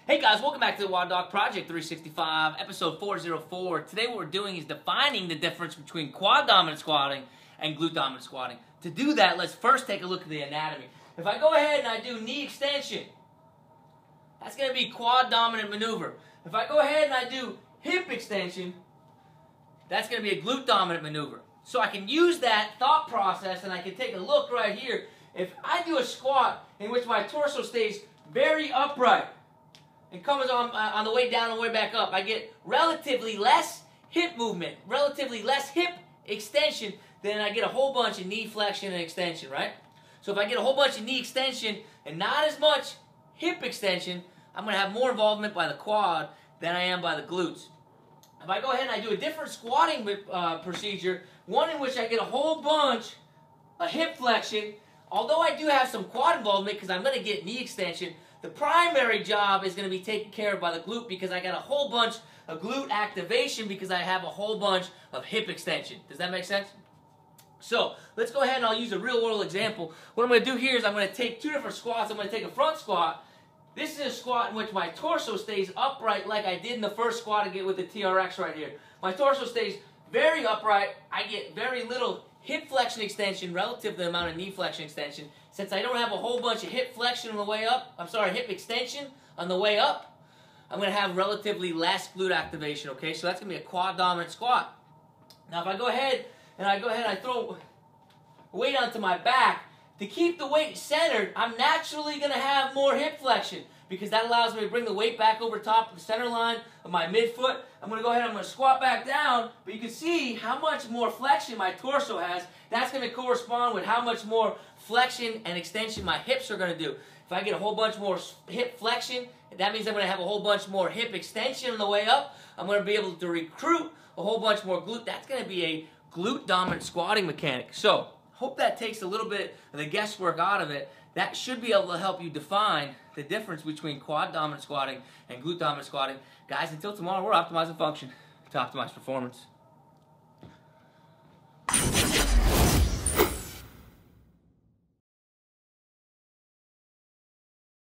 Hey guys, welcome back to the WODdoc Project 365, episode 404. Today what we're doing is defining the difference between quad dominant squatting and glute dominant squatting. To do that, let's first take a look at the anatomy. If I go ahead and I do knee extension, that's going to be quad dominant maneuver. If I go ahead and I do hip extension, that's going to be a glute dominant maneuver. So I can use that thought process and I can take a look right here. If I do a squat in which my torso stays very upright, and comes on the way down and the way back up, I get relatively less hip movement, relatively less hip extension, then I get a whole bunch of knee flexion and extension, right? So if I get a whole bunch of knee extension and not as much hip extension, I'm going to have more involvement by the quad than I am by the glutes. If I go ahead and I do a different squatting procedure, one in which I get a whole bunch of hip flexion, although I do have some quad involvement because I'm going to get knee extension, the primary job is going to be taken care of by the glute because I got a whole bunch of glute activation because I have a whole bunch of hip extension. Does that make sense? So let's go ahead and I'll use a real world example. What I'm going to do here is I'm going to take two different squats. I'm going to take a front squat. This is a squat in which my torso stays upright like I did in the first squat again with the TRX right here. My torso stays very upright. I get very little hip flexion extension relative to the amount of knee flexion extension. Since I don't have a whole bunch of hip flexion on the way up, hip extension on the way up, I'm going to have relatively less glute activation, okay? So that's going to be a quad dominant squat. Now if I go ahead and I throw weight onto my back, to keep the weight centered, I'm naturally going to have more hip flexion because that allows me to bring the weight back over top of the center line of my midfoot. I'm going to go ahead and I'm going to squat back down, but you can see how much more flexion my torso has. That's going to correspond with how much more flexion and extension my hips are going to do. If I get a whole bunch more hip flexion, that means I'm going to have a whole bunch more hip extension on the way up. I'm going to be able to recruit a whole bunch more glute. That's going to be a glute dominant squatting mechanic. So, hope that takes a little bit of the guesswork out of it. That should be able to help you define the difference between quad dominant squatting and glute dominant squatting. Guys, until tomorrow, we're optimizing function to optimize performance.